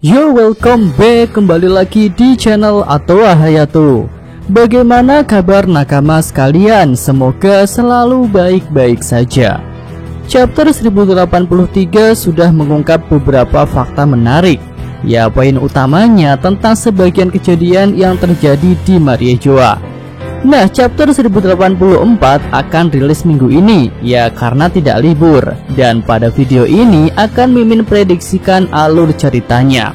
Yo, welcome back, kembali lagi di channel Atoa Hayato. Bagaimana kabar nakama sekalian? Semoga selalu baik-baik saja. Chapter 1083 sudah mengungkap beberapa fakta menarik. Ya, poin utamanya tentang sebagian kejadian yang terjadi di Mariejoa. Nah, chapter 1084 akan rilis minggu ini, ya karena tidak libur. Dan pada video ini akan Mimin prediksikan alur ceritanya.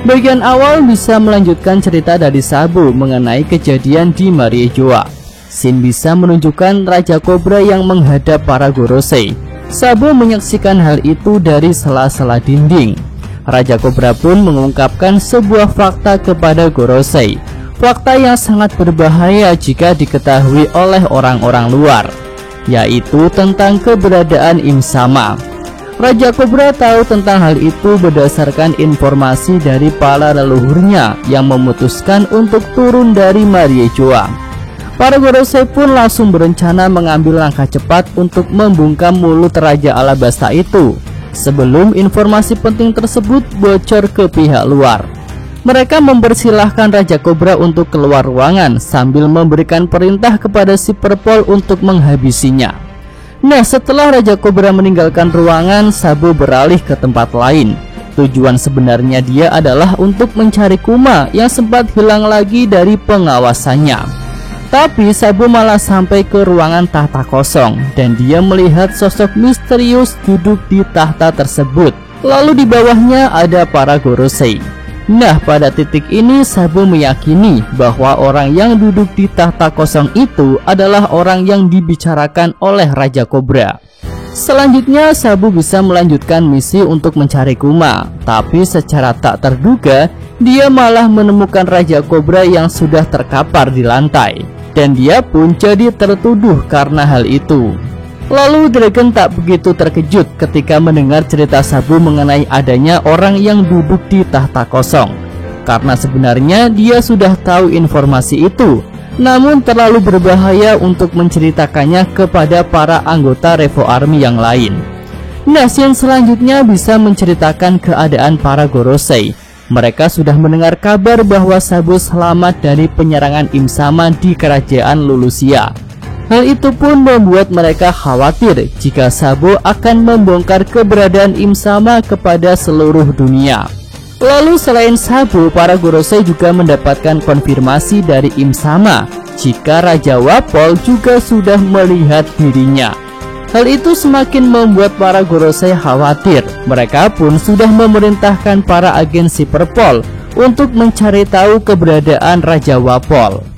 Bagian awal bisa melanjutkan cerita dari Sabu mengenai kejadian di Mariejoa. Scene bisa menunjukkan Raja Kobra yang menghadap para Gorosei. Sabu menyaksikan hal itu dari sela-sela dinding. Raja Kobra pun mengungkapkan sebuah fakta kepada Gorosei. Fakta yang sangat berbahaya jika diketahui oleh orang-orang luar, yaitu tentang keberadaan Im Sama. Raja Kobra tahu tentang hal itu berdasarkan informasi dari para leluhurnya yang memutuskan untuk turun dari Mariejoa. Para Gorosei pun langsung berencana mengambil langkah cepat untuk membungkam mulut Raja Alabasta itu sebelum informasi penting tersebut bocor ke pihak luar. Mereka mempersilahkan Raja Kobra untuk keluar ruangan sambil memberikan perintah kepada si Perpol untuk menghabisinya. Nah, setelah Raja Kobra meninggalkan ruangan, Sabu beralih ke tempat lain. Tujuan sebenarnya dia adalah untuk mencari Kuma yang sempat hilang lagi dari pengawasannya. Tapi Sabu malah sampai ke ruangan tahta kosong dan dia melihat sosok misterius duduk di tahta tersebut. Lalu di bawahnya ada para Gorosei. Nah, pada titik ini Sabu meyakini bahwa orang yang duduk di tahta kosong itu adalah orang yang dibicarakan oleh Raja Kobra. Selanjutnya Sabu bisa melanjutkan misi untuk mencari Kuma, tapi secara tak terduga dia malah menemukan Raja Kobra yang sudah terkapar di lantai, dan dia pun jadi tertuduh karena hal itu. Lalu Dragon tak begitu terkejut ketika mendengar cerita Sabu mengenai adanya orang yang duduk di tahta kosong, karena sebenarnya dia sudah tahu informasi itu, namun terlalu berbahaya untuk menceritakannya kepada para anggota Revo Army yang lain. Nah, scene selanjutnya bisa menceritakan keadaan para Gorosei. Mereka sudah mendengar kabar bahwa Sabu selamat dari penyerangan Im Sama di kerajaan Lulusia. Hal itu pun membuat mereka khawatir jika Sabu akan membongkar keberadaan Im Sama kepada seluruh dunia. Lalu selain Sabu, para Gorosei juga mendapatkan konfirmasi dari Im Sama jika Raja Wapol juga sudah melihat dirinya. Hal itu semakin membuat para Gorosei khawatir. Mereka pun sudah memerintahkan para agen si Perpol untuk mencari tahu keberadaan Raja Wapol.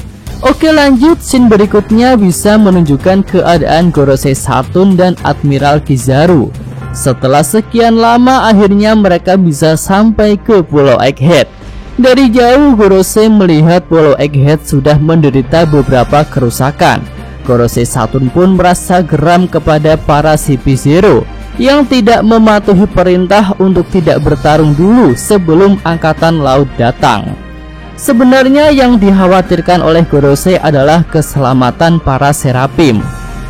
Oke, lanjut, scene berikutnya bisa menunjukkan keadaan Gorosei Saturn dan Admiral Kizaru. Setelah sekian lama akhirnya mereka bisa sampai ke Pulau Egghead. Dari jauh Gorosei melihat Pulau Egghead sudah menderita beberapa kerusakan. Gorosei Saturn pun merasa geram kepada para CP0 yang tidak mematuhi perintah untuk tidak bertarung dulu sebelum angkatan laut datang. Sebenarnya yang dikhawatirkan oleh Gorosei adalah keselamatan para Serapim.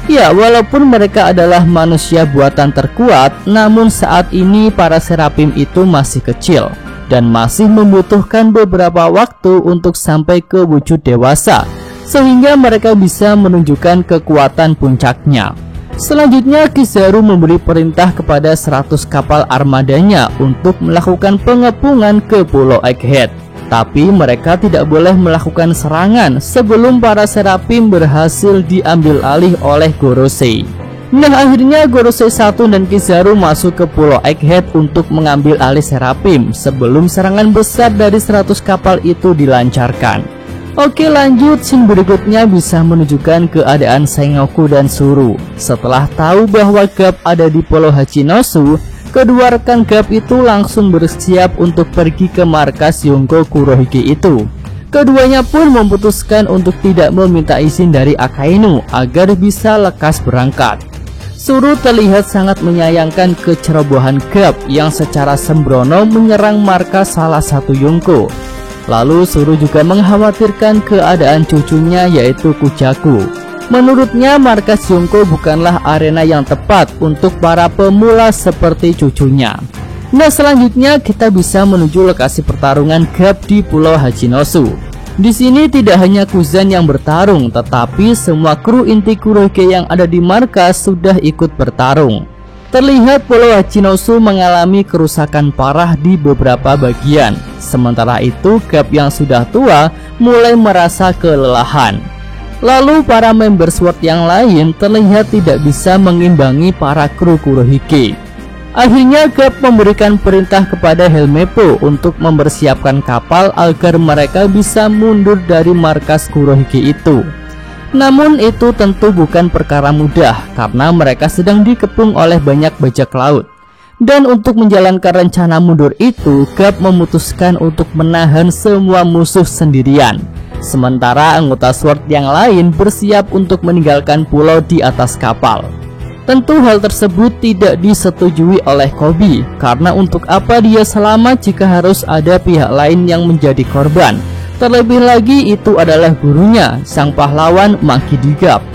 Ya, walaupun mereka adalah manusia buatan terkuat, namun saat ini para Serapim itu masih kecil dan masih membutuhkan beberapa waktu untuk sampai ke wujud dewasa, sehingga mereka bisa menunjukkan kekuatan puncaknya. Selanjutnya Kizaru memberi perintah kepada 100 kapal armadanya untuk melakukan pengepungan ke Pulau Egghead. Tapi mereka tidak boleh melakukan serangan sebelum para Serapim berhasil diambil alih oleh Gorosei. Nah, akhirnya Gorosei Saturn dan Kizaru masuk ke Pulau Egghead untuk mengambil alih Serapim sebelum serangan besar dari 100 kapal itu dilancarkan. Oke, lanjut, scene berikutnya bisa menunjukkan keadaan Sengoku dan Suru. Setelah tahu bahwa Gap ada di Pulau Hachinosu, kedua rekan Gap itu langsung bersiap untuk pergi ke markas Yonko Kurohige itu. Keduanya pun memutuskan untuk tidak meminta izin dari Akainu agar bisa lekas berangkat. Suru terlihat sangat menyayangkan kecerobohan Gap yang secara sembrono menyerang markas salah satu Yonko. Lalu Suru juga mengkhawatirkan keadaan cucunya yaitu Kujaku. Menurutnya markas Yonko bukanlah arena yang tepat untuk para pemula seperti cucunya. Nah, selanjutnya kita bisa menuju lokasi pertarungan Garp di Pulau Hachinosu. Di sini tidak hanya Kuzan yang bertarung, tetapi semua kru inti Kurohige yang ada di markas sudah ikut bertarung. Terlihat Pulau Hachinosu mengalami kerusakan parah di beberapa bagian. Sementara itu, Garp yang sudah tua mulai merasa kelelahan. Lalu para member SWORD yang lain terlihat tidak bisa mengimbangi para kru Kurohige. Akhirnya Garp memberikan perintah kepada Helmeppo untuk mempersiapkan kapal agar mereka bisa mundur dari markas Kurohige itu. Namun itu tentu bukan perkara mudah karena mereka sedang dikepung oleh banyak bajak laut. Dan untuk menjalankan rencana mundur itu, Garp memutuskan untuk menahan semua musuh sendirian. Sementara anggota SWORD yang lain bersiap untuk meninggalkan pulau di atas kapal. Tentu hal tersebut tidak disetujui oleh Koby, karena untuk apa dia selamat jika harus ada pihak lain yang menjadi korban. Terlebih lagi itu adalah gurunya, sang pahlawan Makidi Garp.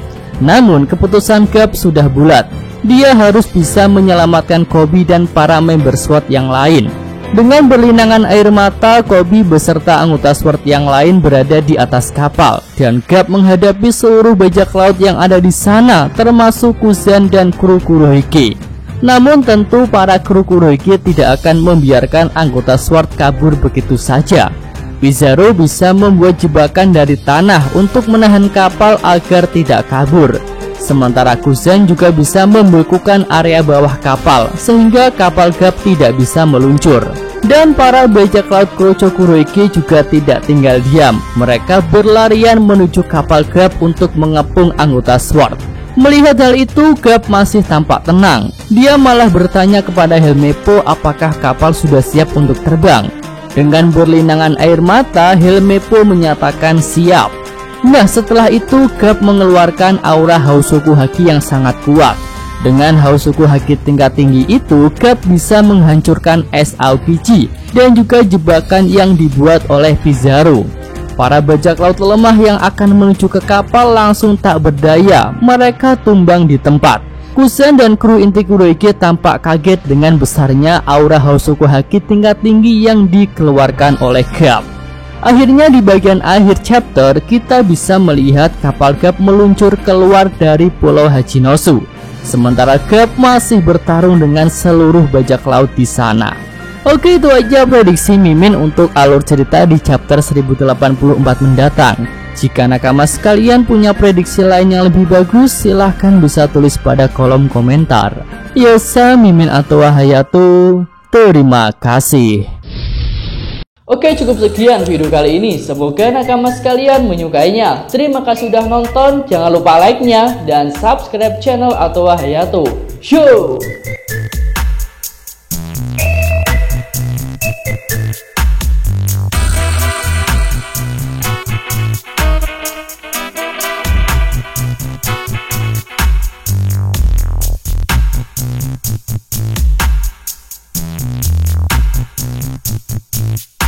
Namun keputusan Garp sudah bulat, dia harus bisa menyelamatkan Koby dan para member SWORD yang lain. Dengan berlinangan air mata, Koby beserta anggota SWORD yang lain berada di atas kapal, dan Garp menghadapi seluruh bajak laut yang ada di sana, termasuk Kuzan dan kru Kurohige. Namun tentu para kru Kurohige tidak akan membiarkan anggota SWORD kabur begitu saja. Pizarro bisa membuat jebakan dari tanah untuk menahan kapal agar tidak kabur. Sementara Kuzan juga bisa membekukan area bawah kapal sehingga kapal Garp tidak bisa meluncur. Dan para bajak laut Kroco Kurohige juga tidak tinggal diam. Mereka berlarian menuju kapal Garp untuk mengepung anggota SWORD. Melihat hal itu, Garp masih tampak tenang. Dia malah bertanya kepada Helmeppo apakah kapal sudah siap untuk terbang. Dengan berlinangan air mata, Helmeppo menyatakan siap. Nah, setelah itu Garp mengeluarkan aura Housoku Haki yang sangat kuat. Dengan Housoku Haki tingkat tinggi itu, Garp bisa menghancurkan SAOPG dan juga jebakan yang dibuat oleh Pizarro. Para bajak laut lemah yang akan menuju ke kapal langsung tak berdaya, mereka tumbang di tempat. Kuzan dan kru inti Kurohige tampak kaget dengan besarnya aura Housoku Haki tingkat tinggi yang dikeluarkan oleh Garp. Akhirnya di bagian akhir chapter kita bisa melihat kapal Garp meluncur keluar dari Pulau Hachinosu. Sementara Garp masih bertarung dengan seluruh bajak laut di sana. Oke, itu aja prediksi Mimin untuk alur cerita di chapter 1084 mendatang. Jika nakama sekalian punya prediksi lain yang lebih bagus, silahkan bisa tulis pada kolom komentar. Yosa Mimin atau Hayato, terima kasih. Oke, cukup sekian video kali ini. Semoga nakama sekalian menyukainya. Terima kasih sudah nonton. Jangan lupa like-nya dan subscribe channel Atwa Hayato. Show!